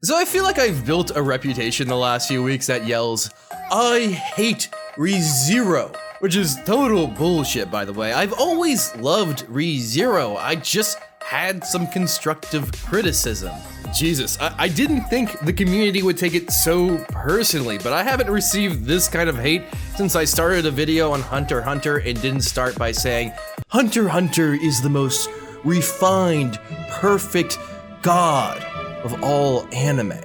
So I feel like I've built a reputation the last few weeks that yells, "I hate Rezero," which is total bullshit, by the way. I've always loved Rezero. I just had some constructive criticism. Jesus, I didn't think the community would take it so personally, but I haven't received this kind of hate since I started a video on Hunter x Hunter and didn't start by saying, "Hunter x Hunter is the most refined, perfect god of all anime."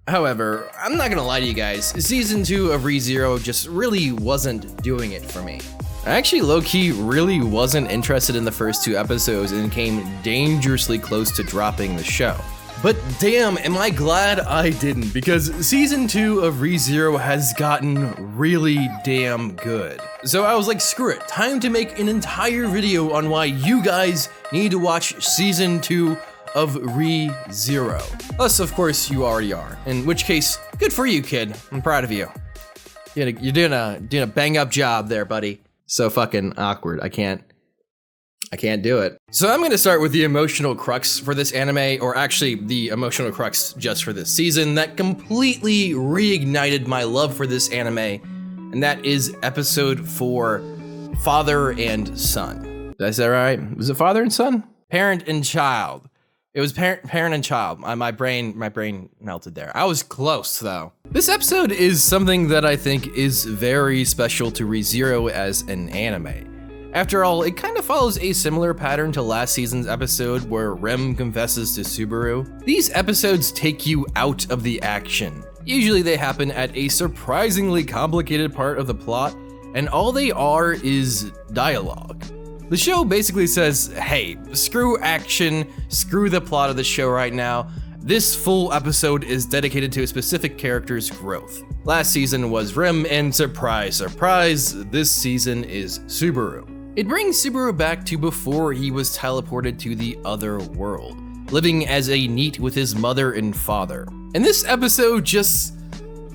However, I'm not gonna lie to you guys, season 2 of Rezero just really wasn't doing it for me. I actually low-key really wasn't interested in the first 2 episodes and came dangerously close to dropping the show. But damn, am I glad I didn't, because season 2 of Rezero has gotten really damn good. So I was like, screw it, time to make an entire video on why you guys need to watch season 2 of Rezero. Plus, of course, you already are, in which case, good for you, kid. I'm proud of you. You're doing a bang-up job there, buddy. So fucking awkward. I can't do it. So I'm gonna start with the emotional crux for this anime, or actually the emotional crux just for this season that completely reignited my love for this anime, and that is episode 4, Father and Son. Did I say that right? Was it father and son? Parent and child. It was parent and child. My brain melted there. I was close though. This episode is something that I think is very special to Rezero as an anime. After all, it kind of follows a similar pattern to last season's episode where Rem confesses to Subaru. These episodes take you out of the action. Usually they happen at a surprisingly complicated part of the plot, and all they are is dialogue. The show basically says, hey, screw action, screw the plot of the show right now. This full episode is dedicated to a specific character's growth. Last season was Rem, and surprise, surprise, this season is Subaru. It brings Subaru back to before he was teleported to the other world, living as a NEET with his mother and father. And this episode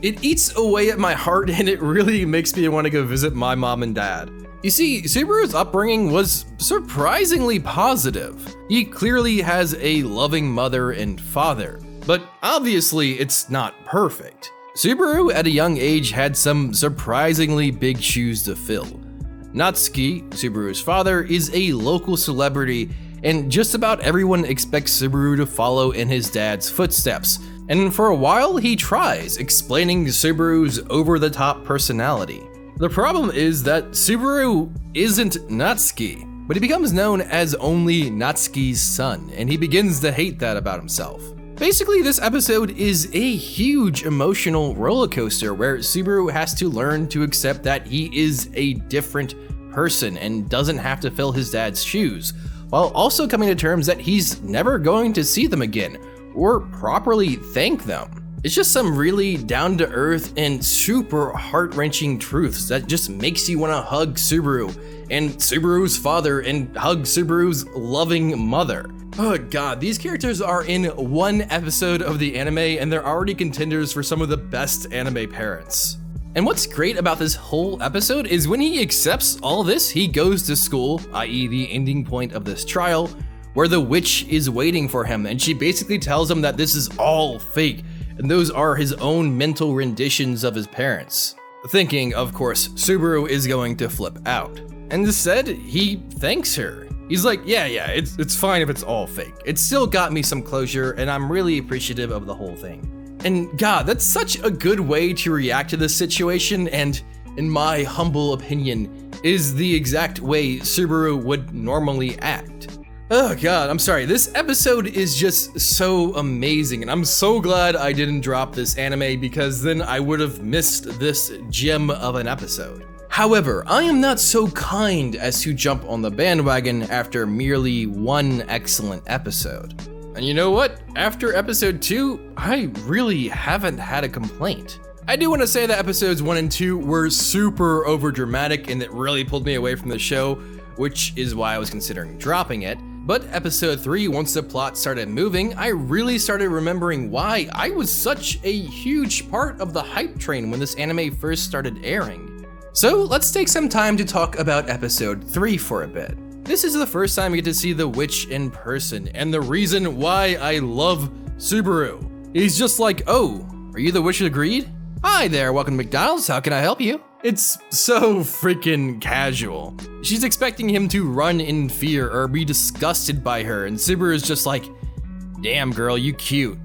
it eats away at my heart, and it really makes me want to go visit my mom and dad. You see, Subaru's upbringing was surprisingly positive. He clearly has a loving mother and father, but obviously it's not perfect. Subaru at a young age had some surprisingly big shoes to fill. Natsuki, Subaru's father, is a local celebrity, and just about everyone expects Subaru to follow in his dad's footsteps. And for a while, he tries, explaining Subaru's over-the-top personality. The problem is that Subaru isn't Natsuki, but he becomes known as only Natsuki's son, and he begins to hate that about himself. Basically, this episode is a huge emotional roller coaster where Subaru has to learn to accept that he is a different person and doesn't have to fill his dad's shoes, while also coming to terms that he's never going to see them again or properly thank them. It's just some really down-to-earth and super heart-wrenching truths that just makes you want to hug Subaru and Subaru's father and hug Subaru's loving mother. Oh god, these characters are in one episode of the anime and they're already contenders for some of the best anime parents. And what's great about this whole episode is when he accepts all this, he goes to school, i.e. the ending point of this trial, where the witch is waiting for him, and she basically tells him that this is all fake, and those are his own mental renditions of his parents. Thinking, of course, Subaru is going to flip out. And instead, he thanks her. He's like, yeah, it's fine if it's all fake. It still got me some closure, and I'm really appreciative of the whole thing. And god, that's such a good way to react to this situation, and in my humble opinion, is the exact way Subaru would normally act. Oh god, I'm sorry, this episode is just so amazing, and I'm so glad I didn't drop this anime because then I would have missed this gem of an episode. However, I am not so kind as to jump on the bandwagon after merely one excellent episode. And you know what? After episode 2, I really haven't had a complaint. I do want to say that episodes 1 and 2 were super overdramatic and it really pulled me away from the show, which is why I was considering dropping it. But episode 3, once the plot started moving, I really started remembering why I was such a huge part of the hype train when this anime first started airing. So let's take some time to talk about episode 3 for a bit. This is the first time we get to see the witch in person, and the reason why I love Subaru. He's just like, oh, are you the Witch of Greed? Hi there, welcome to McDonald's, how can I help you? It's so freaking casual. She's expecting him to run in fear or be disgusted by her, and Subaru is just like, damn girl, you cute.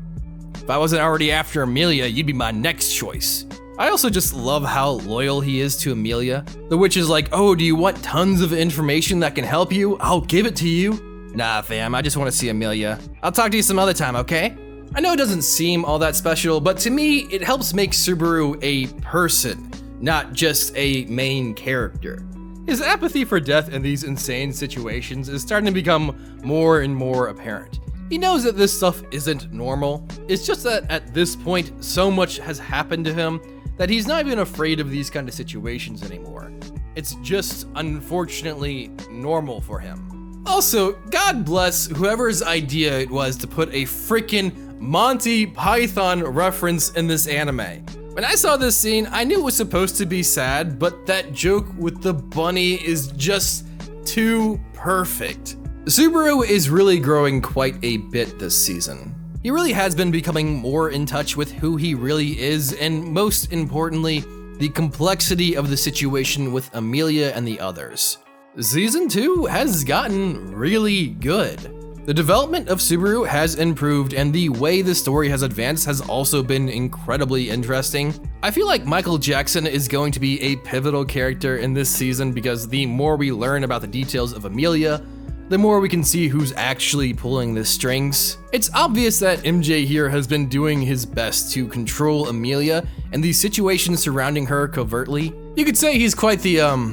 If I wasn't already after Amelia, you'd be my next choice. I also just love how loyal he is to Amelia. The witch is like, oh, do you want tons of information that can help you? I'll give it to you. Nah, fam, I just want to see Amelia. I'll talk to you some other time, okay? I know it doesn't seem all that special, but to me, it helps make Subaru a person, not just a main character. His apathy for death in these insane situations is starting to become more and more apparent. He knows that this stuff isn't normal. It's just that at this point, so much has happened to him that he's not even afraid of these kind of situations anymore. It's just, unfortunately, normal for him. Also, God bless whoever's idea it was to put a freaking Monty Python reference in this anime. When I saw this scene, I knew it was supposed to be sad, but that joke with the bunny is just too perfect. Subaru is really growing quite a bit this season. He really has been becoming more in touch with who he really is, and most importantly, the complexity of the situation with Amelia and the others. Season 2 has gotten really good. The development of Subaru has improved, and the way the story has advanced has also been incredibly interesting. I feel like Michael Jackson is going to be a pivotal character in this season because the more we learn about the details of Amelia, the more we can see who's actually pulling the strings. It's obvious that MJ here has been doing his best to control Amelia and the situations surrounding her covertly. You could say he's quite the,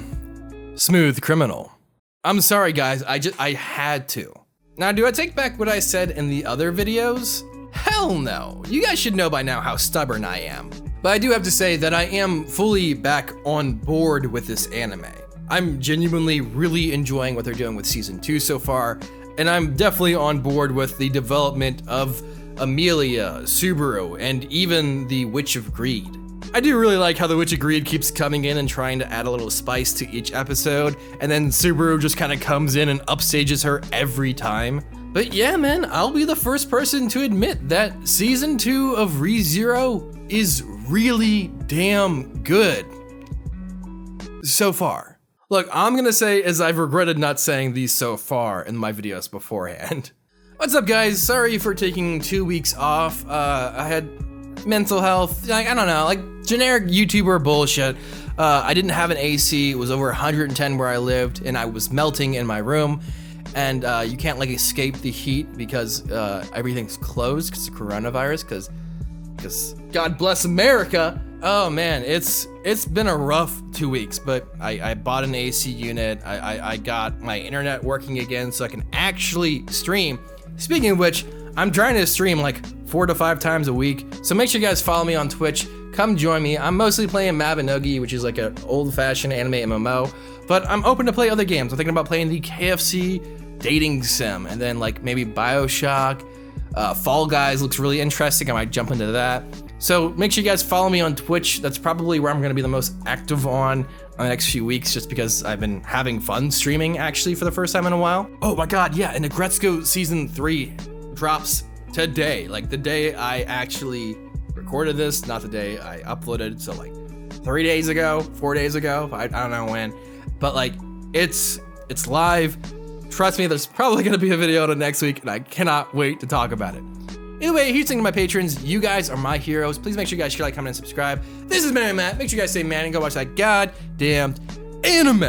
smooth criminal. I'm sorry guys, I had to. Now, do I take back what I said in the other videos? Hell no. You guys should know by now how stubborn I am. But I do have to say that I am fully back on board with this anime. I'm genuinely really enjoying what they're doing with season 2 so far, and I'm definitely on board with the development of Amelia, Subaru, and even the Witch of Greed. I do really like how the Witch of Greed keeps coming in and trying to add a little spice to each episode, and then Subaru just kind of comes in and upstages her every time. But yeah, man, I'll be the first person to admit that season 2 of Rezero is really damn good so far. Look, I'm gonna say as I've regretted not saying these so far in my videos beforehand. What's up guys? Sorry for taking 2 weeks off. I had mental health, I don't know, like generic YouTuber bullshit. I didn't have an AC, it was over 110 where I lived, and I was melting in my room. And you can't like escape the heat because everything's closed because of coronavirus, because God bless America. Oh man, it's been a rough 2 weeks, but I bought an AC unit. I got my internet working again so I can actually stream. Speaking of which, I'm trying to stream like 4 to 5 times a week. So make sure you guys follow me on Twitch. Come join me. I'm mostly playing Mabinogi, which is like an old-fashioned anime MMO, but I'm open to play other games. I'm thinking about playing the KFC dating sim, and then like maybe BioShock. Fall Guys looks really interesting. I might jump into that. So make sure you guys follow me on Twitch. That's probably where I'm gonna be the most active on the next few weeks, just because I've been having fun streaming actually for the first time in a while. Oh my God, yeah, and Agretzko season 3 drops today. Like the day I actually recorded this, not the day I uploaded. So like 3 days ago, 4 days ago, I don't know when, but like it's live. Trust me, there's probably gonna be a video on it next week, and I cannot wait to talk about it. Anyway, huge thank to my patrons. You guys are my heroes. Please make sure you guys share, like, comment, and subscribe. This is Manime Matt. Make sure you guys say man and go watch that goddamn anime.